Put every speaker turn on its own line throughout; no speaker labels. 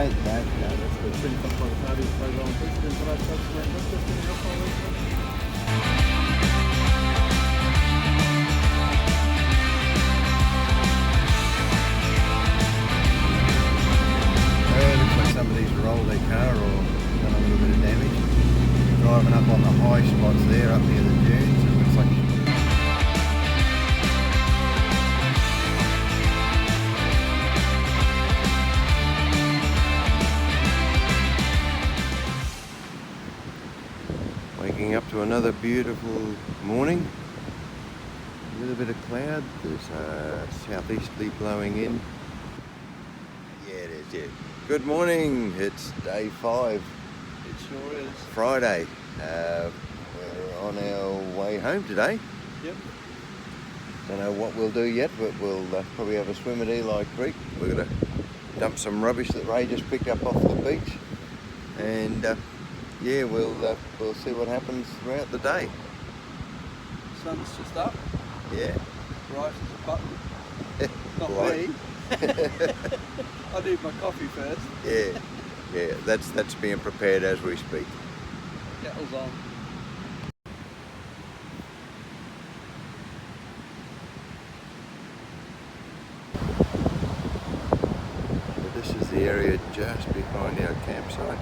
yeah, yeah.
That's the thing up by the party, Fraser Island, Brisbane, but I've got breakfast in the alcohol.
Looks like somebody's rolled their car or done a little bit of damage. Driving up on the high spots there, up near the dunes. It looks like waking up to another beautiful morning. A little bit of cloud. There's southeasterly blowing in. Yeah, it is, yeah. Good morning. It's day 5.
It sure is.
Friday. We're on our way home today.
Yep.
Don't know what we'll do yet, but we'll probably have a swim at Eli Creek. We're going to dump some rubbish that Ray just picked up off the beach. And yeah, we'll see what happens throughout the day.
Sun's just up.
Yeah.
Bright as a button. Not
Bright.
me. I need my coffee first.
Yeah. Yeah, that's being prepared as we speak.
Kettle's on.
So this is the area just behind our campsite.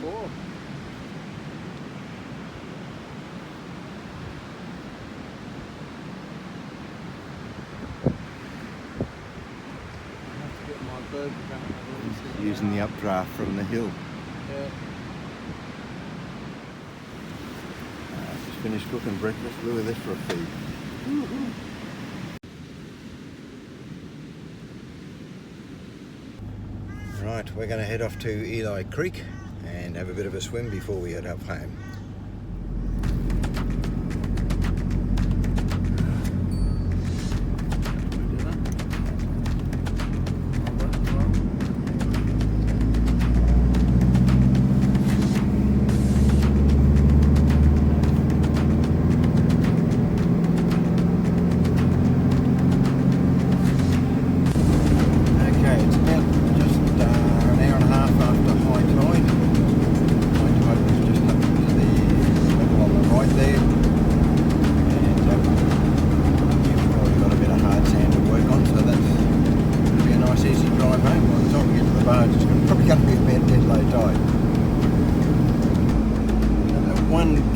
Four. I have to get my bird back.
Using the updraft from the hill.
Yeah.
Just finished cooking breakfast. Look at this for a feed. Right, we're going to head off to Eli Creek and have a bit of a swim before we head up home.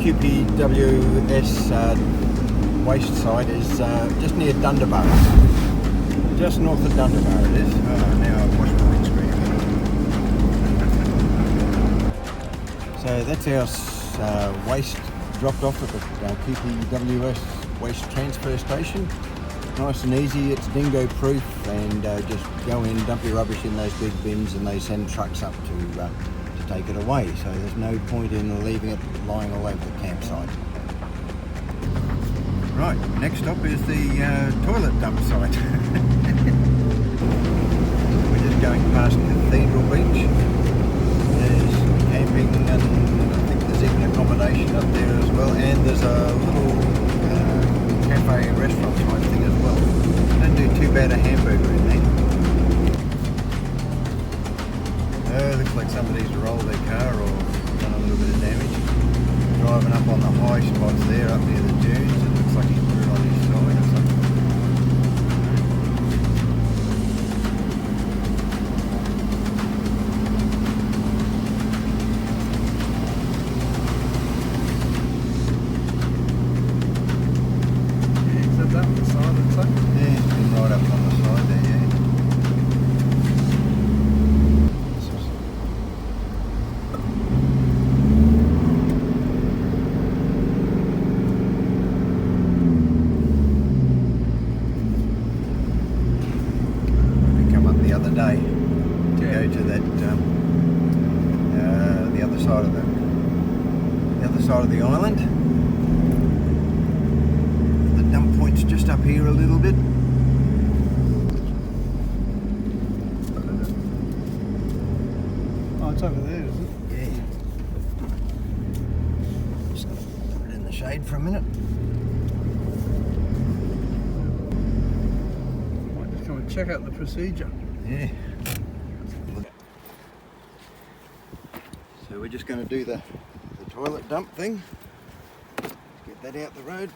QPWS waste site is just near Dunderburgh, just north of Dunderburgh it is. Now I've washed my windscreen. So that's our waste dropped off at the QPWS waste transfer station. Nice and easy, it's dingo proof, and just go in, dump your rubbish in those big bins, and they send trucks up to take it away, so there's no point in leaving it lying all over the campsite. Right, next stop is the toilet dump site. We're just going past Cathedral Beach. There's camping and I think there's even accommodation up there as well, and there's a little cafe and restaurant type thing as well. Don't do too bad a hamburger in there. Looks like somebody's rolled their car or done a little bit of damage. Driving up on the high spots there, up near the dunes. It looks like he's put it on his side or something.
Yeah, is that the side of the side?
Yeah, it's been right up on the side there, yeah. Day to go to that the other side of the island. The dump point's just up here a little bit.
it's over there, isn't it?
Yeah. Just gonna put it in the shade for a minute.
Might just come and check out the procedure.
Yeah. So we're just going to do the toilet dump thing. Get that out the road.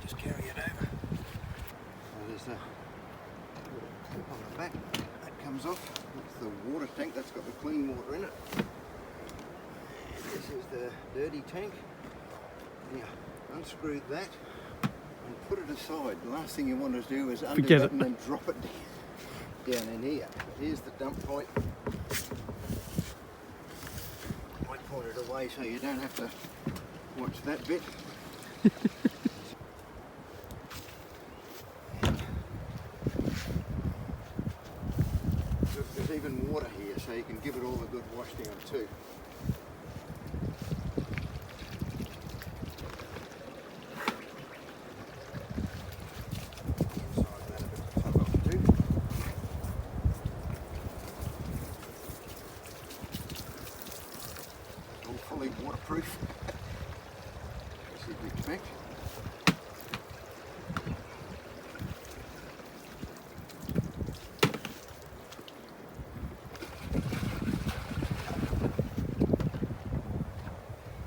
Just carry it over. So there's the clip on the back. That comes off. That's the water tank. That's got the clean water in it. And this is the dirty tank. Now, unscrew that and put it aside. The last thing you want to do is undo it and then drop it down in here. Here's the dump point. I might point it away so you don't have to watch that bit. There's even water here, so you can give it all a good wash down too. Fully waterproof, as you'd expect.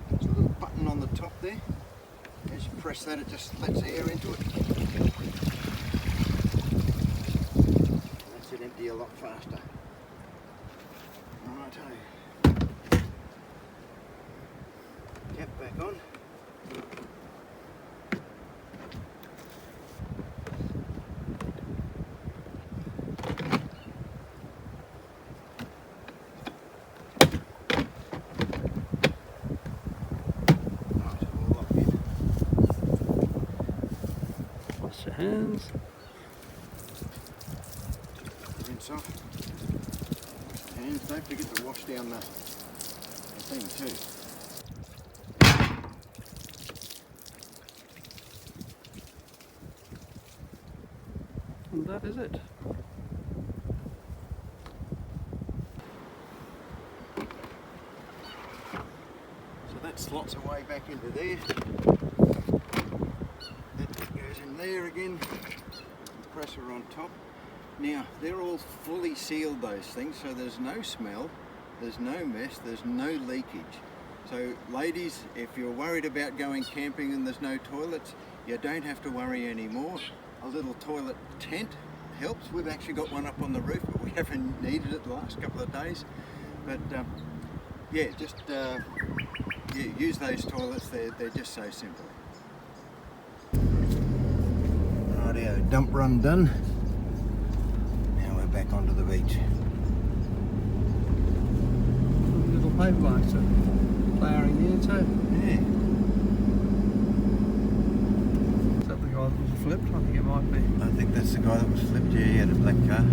There's a little button on the top there. As you press that, it just lets air into it. Lets it empty a lot faster. Righto. Cap back on. Right, all up in.
Wash your hands.
Rinse off. Wash the hands. Don't forget to wash down the thing too.
And that is it.
So that slots away back into there. That goes in there again. Compressor on top. Now they're all fully sealed, those things, so there's no smell, there's no mess, there's no leakage. So ladies, if you're worried about going camping and there's no toilets, you don't have to worry anymore. A little toilet tent helps. We've actually got one up on the roof, but we haven't needed it the last couple of days. But yeah, just use those toilets. They're just so simple. Rightio, dump run done. Now we're back onto the beach.
Little paper marks are flowering there too.
Yeah.
That the guy that was flipped? I think it might be.
I think that's the guy that was flipped. Yeah, he had a black car.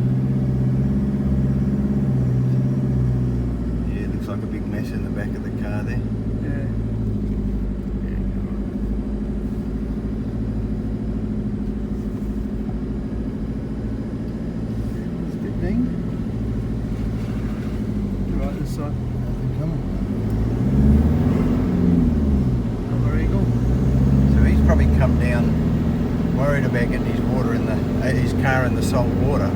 Yeah, it looks like a big mess in the back of the car there.
Yeah. It's a bit ding. Right this side.
Nothing coming.
Another eagle.
So he's probably come down worried about getting his water in his car in the salt water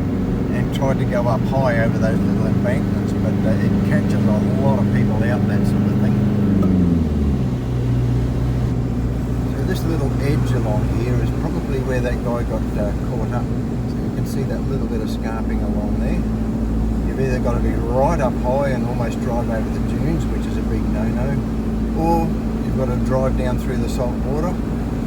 and tried to go up high over those little embankments, but it catches a lot of people out, that sort of thing. So this little edge along here is probably where that guy got caught up. So you can see that little bit of scarping along there. You've either got to be right up high and almost drive over the dunes, which is a big no-no, or you've got to drive down through the salt water.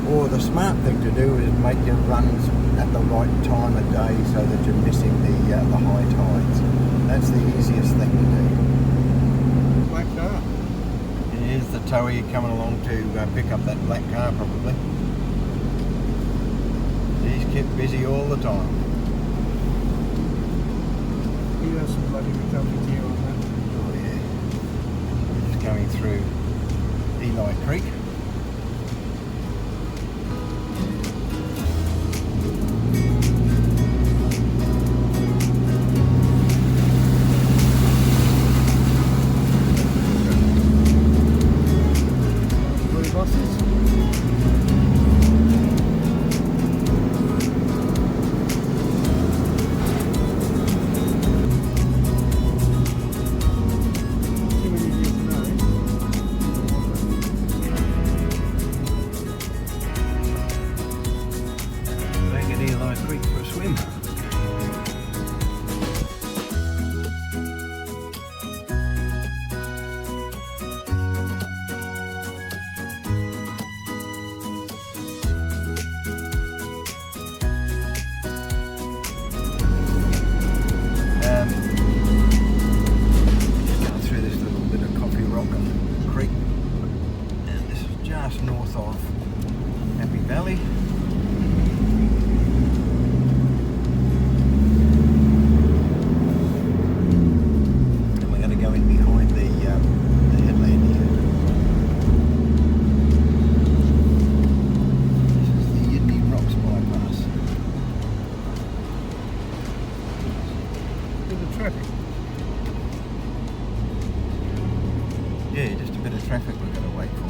Or the smart thing to do is make your runs at the right time of day so that you're missing the high tides. That's the easiest thing to do.
Black car.
Here's the towie coming along to pick up that black car probably. He's kept busy all the time.
He has some bloody recovery gear on that.
Oh yeah. Just going through Eli Creek. just north of Happy Valley. And we're going to go in behind the headland here. This is the Yidney Rocks bypass.
Bit of traffic.
Yeah, just a bit of traffic we're going to wait for.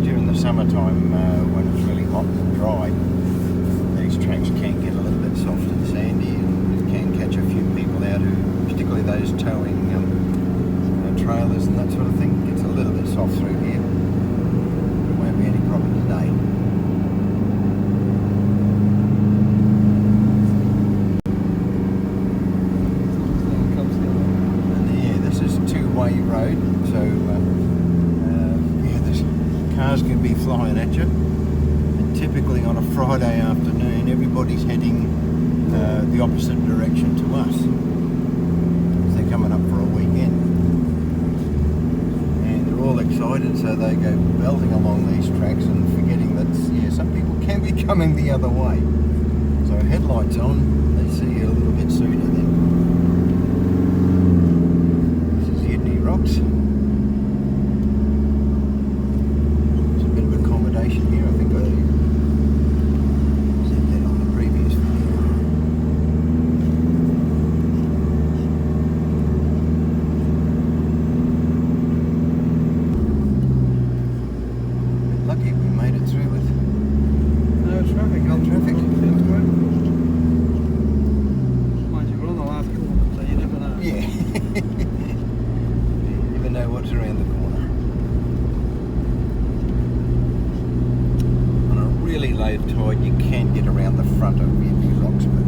During the summertime, when it's really hot and dry, these tracks can get a little bit soft and sandy, and it can catch a few people out who, particularly those towing trailers and that sort of thing, gets a little bit soft through here. There won't be any problem today. And yeah, this is a two-way road, so yeah, there's cars can be flying at you. And typically on a Friday afternoon, everybody's heading the opposite direction to us. They're coming up for a weekend. And they're all excited, so they go belting along these tracks and forgetting that, yeah, some people can be coming the other way. So headlights on, they see you a little bit sooner then. This is Yidney Rocks. There's a bit of accommodation here, I think I said that on the previous video. Lucky we made it through with
No traffic.
no traffic.
Mind you, we're on the last corner, so you never know.
Yeah. You never know what's around the corner. On a really low tide, you can get around the front of Yidney Rocks, but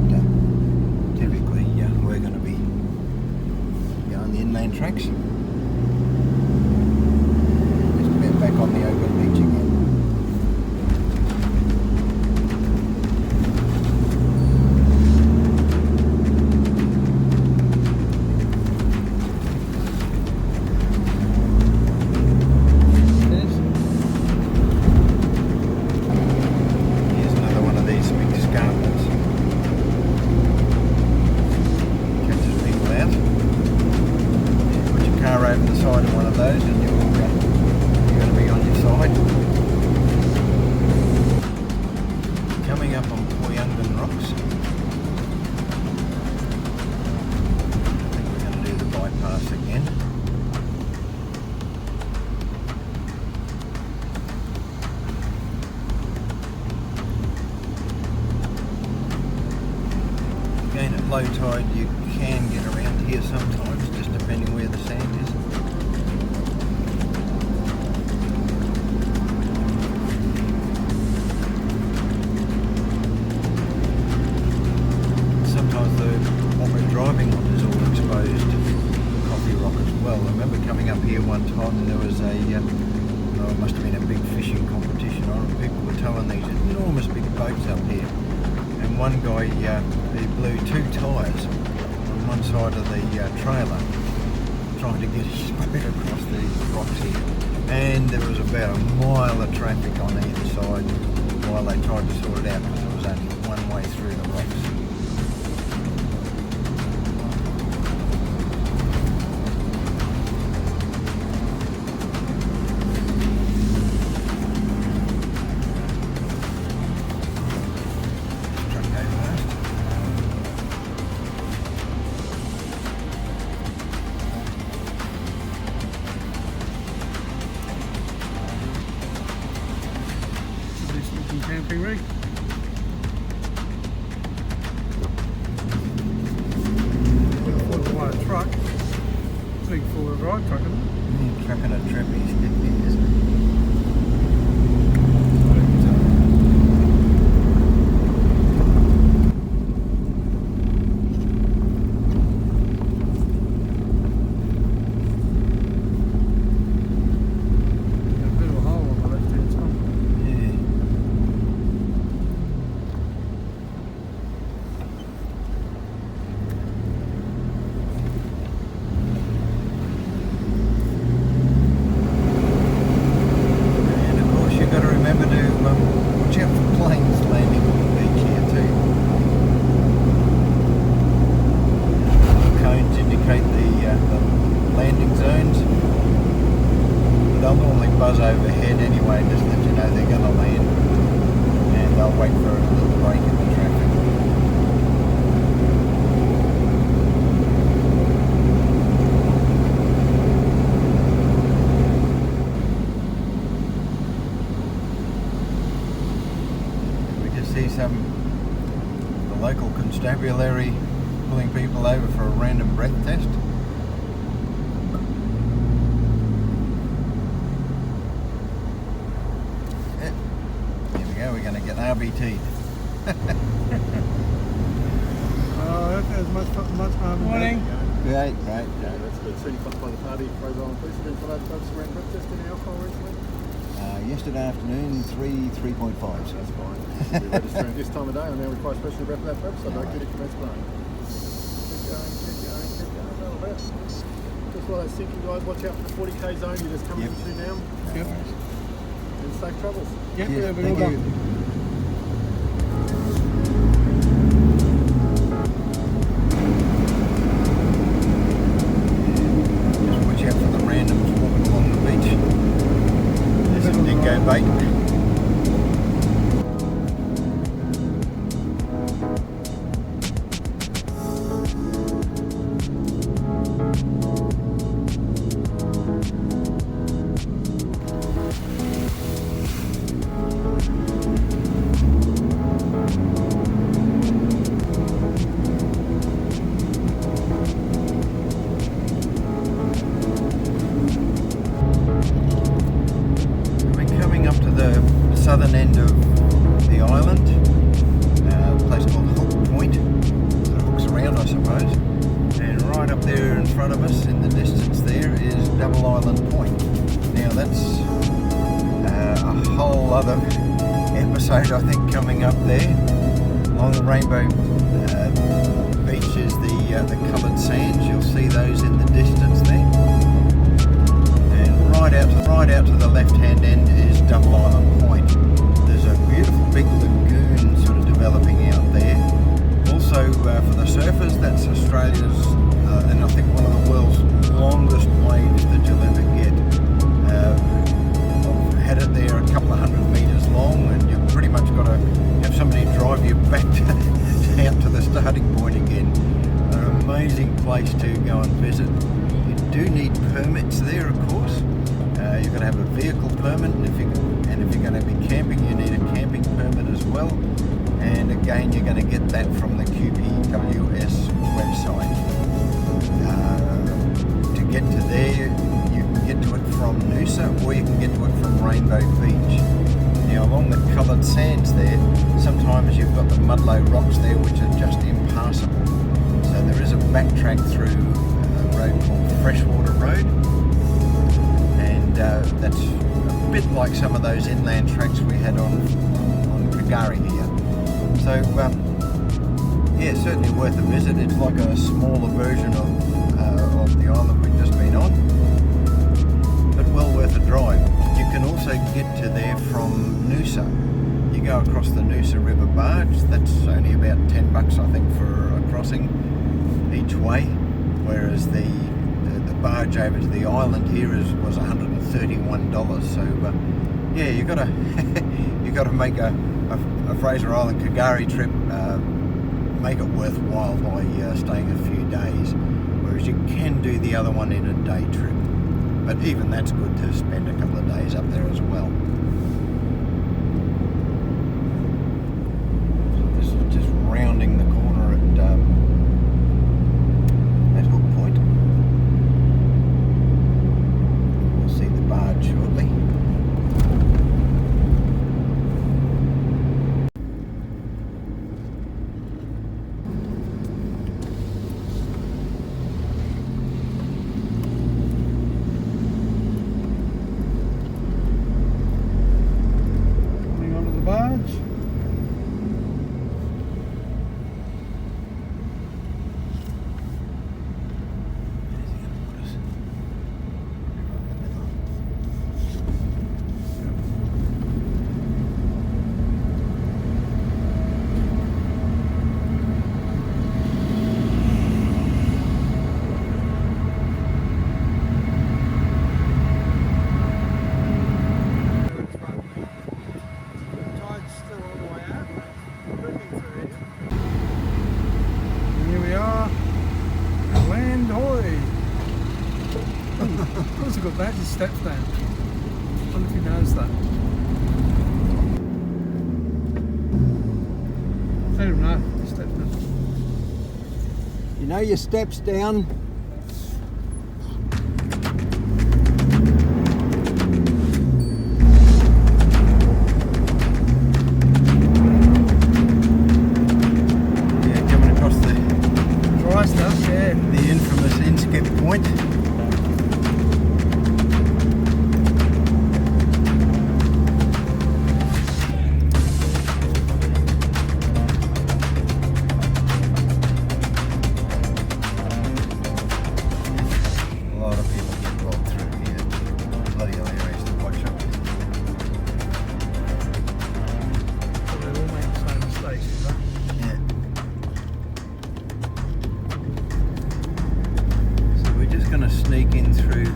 typically we're going to be on the inland tracks. Just about back on the open beach again.
Yes.
Here's another one of these big scarpeds. Catches people out. Yeah, put your car over the side of one of those and you're going to be on your side. Coming up on Poyungan Rocks. I think we're going to do the bypass again. Again, at low tide you can get around here sometimes, just depending where the sand is. Sometimes what we're driving on is all exposed coffee rock as well. I remember coming up here one time and there was it must have been a big fishing competition on, and people were towing these enormous big boats up here. And one guy, he blew two tyres on one side of the trailer, trying to get his boat across these rocks here. And there was about a mile of traffic on either side while they tried to sort it out, because it was only one way through the rocks. Truck go past.
This looking camping rig. Four-wheel truck. Big four-wheel drive truck, isn't it?
Trucking a trapeze, isn't it? away, just that you know they're going to land, and I'll wait for a little break in the traffic. We just see the local constabulary pulling people over for a random breath test. We're going to get RBT'd.
There's much harm in
Morning.
Great.
Yeah, that's good. Certified by the party, Fraser Island Police. Been for that subsequent breath test in alcohol recently?
Yesterday afternoon, 3.5s.
That's fine. We're registering this time of day. I now require special breath for that purpose. I don't get it commence blowing. Keep going. That'll hurt. Just while that's sinking, guys, watch out for the 40k zone you're just coming into now.
Yep.
And safe travels.
Yep,
Yes,
we're
thank
all
you.
done.
Just watch out for the randoms walking along the beach. There's some dingo bait. Southern end of the island, a place called Inskip Point, that hooks around I suppose, and right up there in front of us in the distance there is Double Island Point. Now that's a whole other episode I think coming up there. Along the Rainbow Beach is the coloured sands, you'll see those in the distance there, and right out to the left hand end is Double Island Point. There's a beautiful big lagoon sort of developing out there. Also for the surfers, that's Australia's and I think one of the world's longest waves that you'll ever get. I've had it there a couple of 100 metres long, and you've pretty much got to have somebody drive you back out to the starting point again. An amazing place to go and visit. You do need permits there, of course. You've got to have a vehicle permit, and if you're going to be camping, you need a camping permit as well. And again, you're going to get that from the QPWS website. To get to there, you can get to it from Noosa, or you can get to it from Rainbow Beach. Now, along the coloured sands there, sometimes you've got the mudlow rocks there, which are just impassable. So there is a backtrack through a road called Freshwater Road. That's a bit like some of those inland tracks we had on Kagari here. So yeah, certainly worth a visit. It's like a smaller version of the island we've just been on, but well worth a drive. You can also get to there from Noosa. You go across the Noosa River barge. That's only about $10 I think for a crossing each way, whereas the barge over to the island here was $131. So yeah, you got to make a Fraser Island Kagari trip, make it worthwhile by staying a few days, whereas you can do the other one in a day trip. But even that's good to spend a couple of days up there as well. So this is just rounding the corner at Hook Point. We'll see the barge shortly.
Also got that, his steps down. I wonder if he knows that. Let him know, his steps down.
You know your steps down. The infamous Inskip Point. A lot of people get rolled through here. Bloody hilarious to watch them.
So they all make the same mistakes, is that?
Yeah. We're just going to sneak in through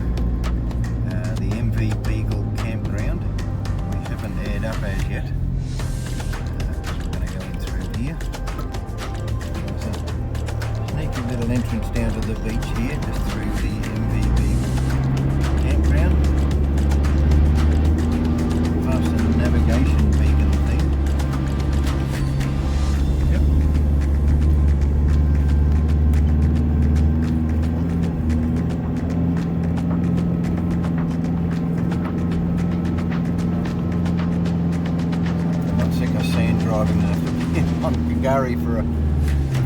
the MV Beagle campground. We haven't aired up as yet. We're going to go in through here. There's a sneaky little entrance down to the beach here, just through the MV Beagle campground. Past the navigation beacon thing.
Yep.
Driving on Gary for a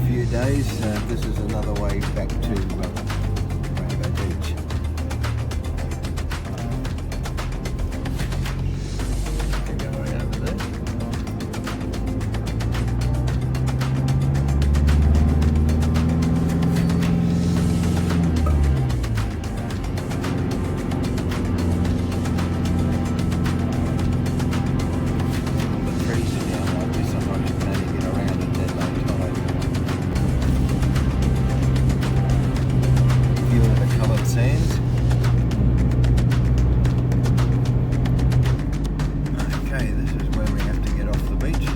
few days. This is another way back to Rainbow Beach.
Go right over there.
Sands. Okay, this is where we have to get off the beach.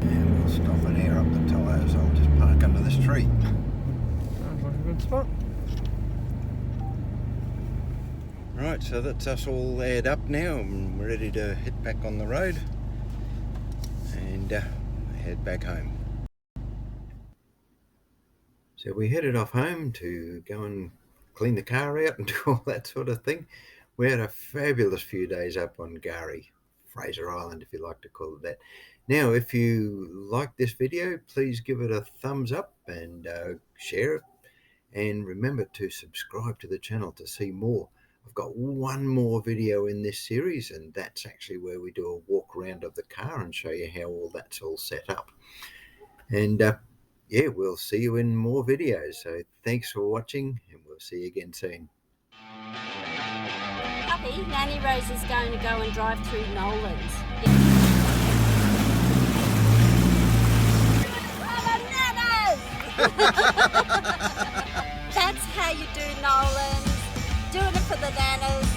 And we'll stop and air up the tyres. I'll just park under this tree.
Sounds like a good spot.
Right, so that's us all aired up now and we're ready to head back on the road and head back home. So we headed off home to go and clean the car out and do all that sort of thing. We had a fabulous few days up on Gary, Fraser Island if you like to call it that. Now if you like this video, please give it a thumbs up and share it, and remember to subscribe to the channel to see more. I've got one more video in this series, and that's actually where we do a walk around of the car and show you how all that's all set up. And yeah, we'll see you in more videos. So thanks for watching, and we'll see you again soon.
Puppy, Nanny Rose is going to go and drive through Nolan's. That's how you do Nolan's. Doing it for the nanas.